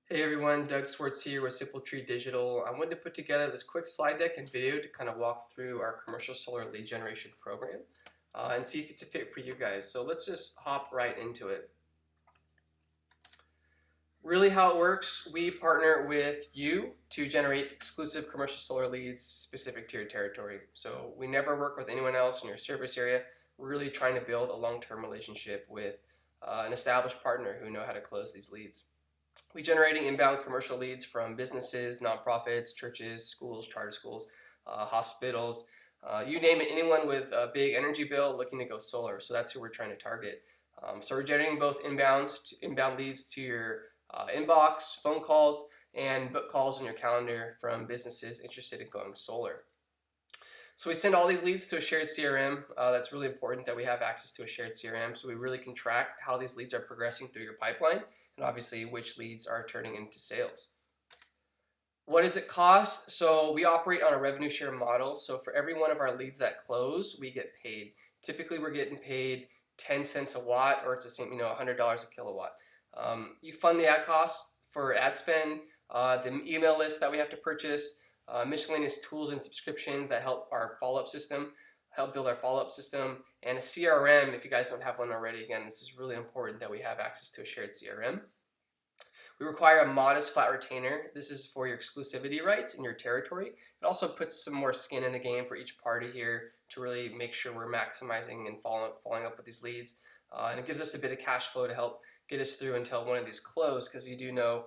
Hey everyone, Doug Swarts here with Simple Tree Digital. I wanted to put together this quick slide deck and video to kind of walk through our commercial solar lead generation program and see if it's a fit for you guys. So let's just hop right into it. Really how it works, we partner with you to generate exclusive commercial solar leads specific to your territory. So we never work with anyone else in your service area. We're really trying to build a long-term relationship with an established partner who know how to close these leads. We generating inbound commercial leads from businesses, nonprofits, churches, schools, charter schools, hospitals, you name it, anyone with a big energy bill looking to go solar. So that's who we're trying to target. So we're generating both inbound leads to your inbox, phone calls, and book calls on your calendar from businesses interested in going solar. So we send all these leads to a shared CRM. That's really important that we have access to a shared CRM so we really can track how these leads are progressing through your pipeline and obviously which leads are turning into sales. What does it cost? So we operate on a revenue share model. So for every one of our leads that close, we get paid. Typically, we're getting paid 10 cents a watt, or it's the same, $100 a kilowatt. You fund the ad costs for ad spend, the email list that we have to purchase, miscellaneous tools and subscriptions that help build our follow-up system, and a CRM if you guys don't have one already. Again, this is really important that we have access to a shared CRM. We require a modest flat retainer. This is for your exclusivity rights in your territory. It also puts some more skin in the game for each party here to really make sure we're maximizing and following up with these leads. And it gives us a bit of cash flow to help get us through until one of these close, because you do know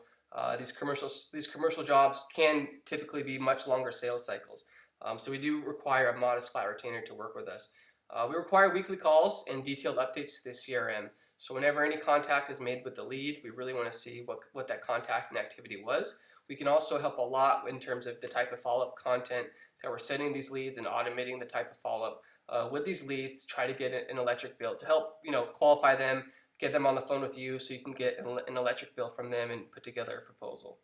these commercial jobs can typically be much longer sales cycles. So we do require a modest flat retainer to work with us. We require weekly calls and detailed updates to the CRM. So whenever any contact is made with the lead, we really want to see what that contact and activity was. We can also help a lot in terms of the type of follow-up content that we're sending these leads and automating the type of follow-up with these leads to try to get an electric bill to help qualify them, get them on the phone with you so you can get an electric bill from them and put together a proposal.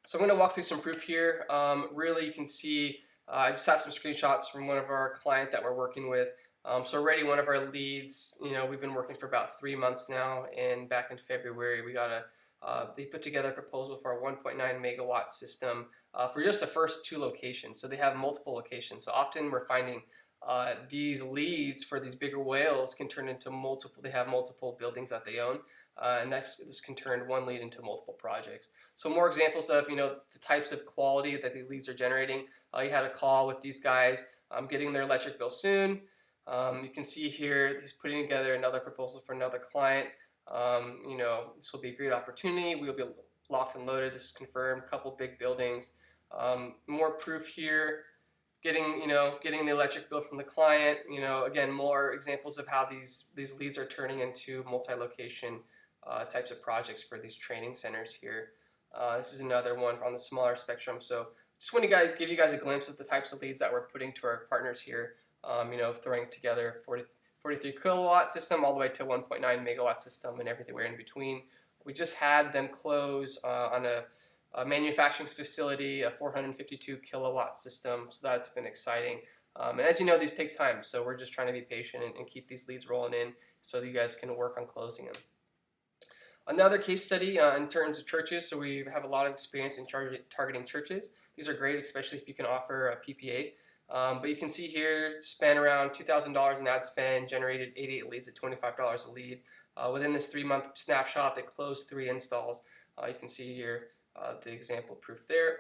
So I'm going to walk through some proof here. Really, you can see I just have some screenshots from one of our client that we're working with. So already one of our leads, we've been working for about 3 months now, and back in February we got they put together a proposal for a 1.9 megawatt system for just the first 2 locations. So they have multiple locations. So often we're finding these leads for these bigger whales can turn into multiple. They have multiple buildings that they own, and this can turn one lead into multiple projects. So more examples of the types of quality that the leads are generating. You had a call with these guys getting their electric bill soon. You can see here he's putting together another proposal for another client. This will be a great opportunity. We'll be locked and loaded. This is confirmed. Couple big buildings. More proof here. Getting the electric bill from the client. Again, more examples of how these leads are turning into multi-location types of projects for these training centers here. This is another one on the smaller spectrum. So just want to give you guys a glimpse of the types of leads that we're putting to our partners here. Throwing together 43 kilowatt system all the way to 1.9 megawatt system and everywhere in between. We just had them close on a manufacturing facility, a 452 kilowatt system, so that's been exciting. And as you know, these takes time, so we're just trying to be patient and keep these leads rolling in so that you guys can work on closing them. Another case study in terms of churches, so we have a lot of experience in targeting churches. These are great, especially if you can offer a PPA. But you can see here, spent around $2,000 in ad spend, generated 88 leads at $25 a lead. Within this 3-month snapshot, they closed 3 installs. You can see here the example proof there.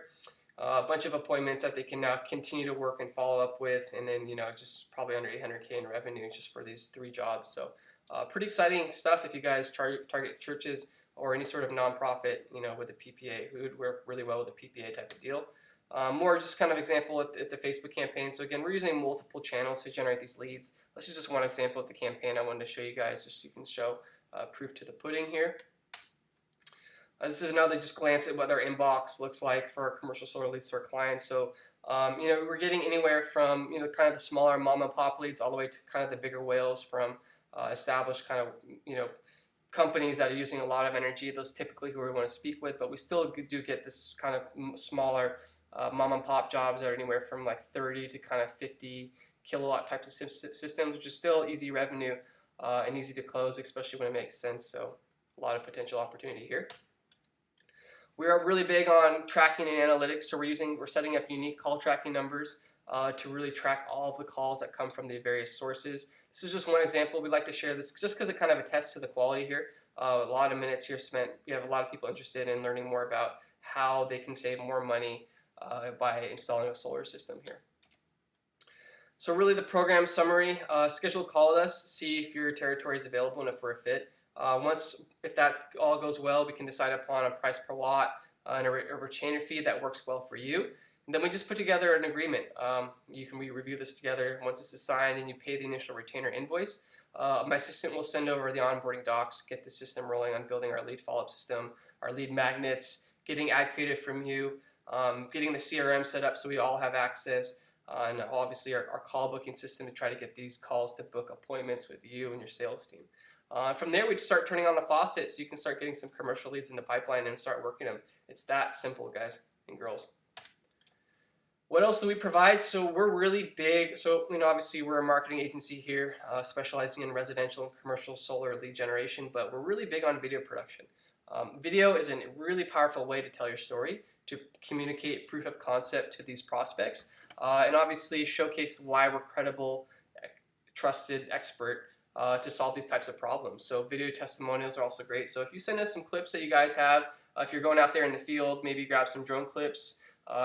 A bunch of appointments that they can now continue to work and follow up with, and then just probably under 800K in revenue just for these 3 jobs. So pretty exciting stuff if you guys target churches or any sort of nonprofit, with a PPA. We would work really well with a PPA type of deal. More just kind of example at the Facebook campaign. So again, we're using multiple channels to generate these leads. This is just one example of the campaign I wanted to show you guys, just so you can show proof to the pudding here. This is another just glance at what our inbox looks like for our commercial solar leads to our clients. So we're getting anywhere from kind of the smaller mom and pop leads all the way to kind of the bigger whales from established kind of companies that are using a lot of energy. Those typically who we want to speak with, but we still do get this kind of smaller mom and pop jobs that are anywhere from like 30 to kind of 50 kilowatt types of systems, which is still easy revenue and easy to close, especially when it makes sense. So a lot of potential opportunity here. We are really big on tracking and analytics, so we're setting up unique call tracking numbers to really track all of the calls that come from the various sources. This is just one example. We like to share this just because it kind of attests to the quality here. A lot of minutes here spent. We have a lot of people interested in learning more about how they can save more money by installing a solar system here. So really the program summary, schedule a call with us, see if your territory is available and if we're a fit. If that all goes well, we can decide upon a price per watt and a retainer fee that works well for you. And then we just put together an agreement. We review this together. Once this is signed and you pay the initial retainer invoice, my assistant will send over the onboarding docs, get the system rolling on building our lead follow-up system, our lead magnets, getting ad creative from you, getting the CRM set up so we all have access, and obviously our call booking system to try to get these calls to book appointments with you and your sales team. From there, we'd start turning on the faucet so you can start getting some commercial leads in the pipeline and start working them. It's that simple, guys and girls. What else do we provide? So we're really big. So, obviously we're a marketing agency here, specializing in residential and commercial solar lead generation, but we're really big on video production. Video is a really powerful way to tell your story, to communicate proof of concept to these prospects, and obviously showcase why we're credible, trusted expert to solve these types of problems. So video testimonials are also great. So if you send us some clips that you guys have, if you're going out there in the field, maybe grab some drone clips,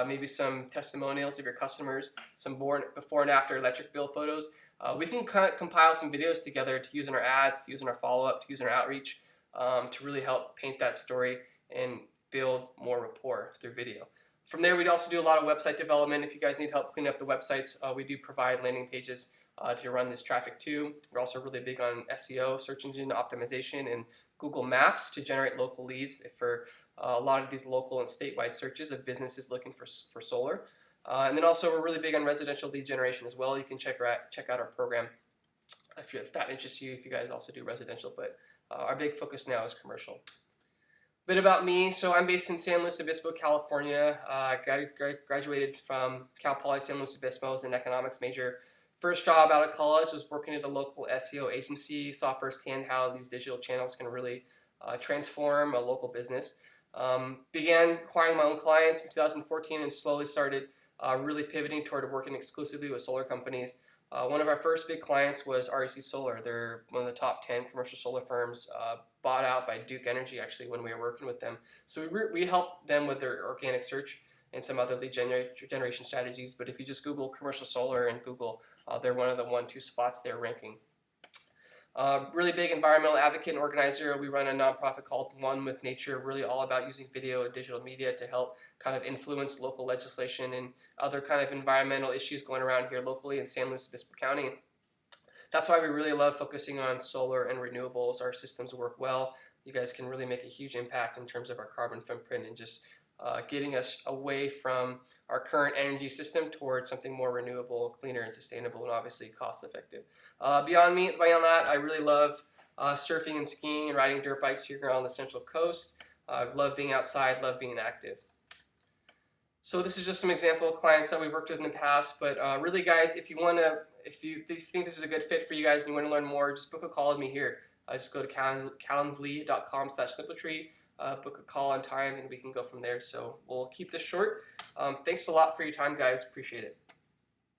maybe some testimonials of your customers, some before and after electric bill photos. We can compile some videos together to use in our ads, to use in our follow-up, to use in our outreach, to really help paint that story and build more rapport through video. From there, we'd also do a lot of website development. If you guys need help cleaning up the websites, we do provide landing pages to run this traffic to. We're also really big on SEO, search engine optimization, and Google Maps to generate local leads for a lot of these local and statewide searches of businesses looking for solar. And then also we're really big on residential lead generation as well. You can check out our program if that interests you, if you guys also do residential, but our big focus now is commercial. A bit about me. So I'm based in San Luis Obispo, California. Graduated from Cal Poly San Luis Obispo as an economics major. First job out of college was working at a local SEO agency. Saw firsthand how these digital channels can really transform a local business. Began acquiring my own clients in 2014 and slowly started really pivoting toward working exclusively with solar companies. One of our first big clients was REC Solar. They're one of the top 10 commercial solar firms, bought out by Duke Energy actually when we were working with them. So we helped them with their organic search and some other lead generation strategies. But if you just Google commercial solar and Google, they're one of the 1-2 spots they're ranking. Really big environmental advocate and organizer. We run a nonprofit called One with Nature, really all about using video and digital media to help kind of influence local legislation and other kind of environmental issues going around here locally in San Luis Obispo County. That's why we really love focusing on solar and renewables. Our systems work well. You guys can really make a huge impact in terms of our carbon footprint and just getting us away from our current energy system towards something more renewable, cleaner, and sustainable, and obviously cost-effective. Beyond that, I really love surfing and skiing and riding dirt bikes here on the Central Coast. Love being outside, love being active. So this is just some example of clients that we've worked with in the past, but really, guys, if you think this is a good fit for you guys and you want to learn more, just book a call with me here. Just go to calendly.com/simpletree. Book a call on time and we can go from there. So we'll keep this short. Thanks a lot for your time, guys. Appreciate it.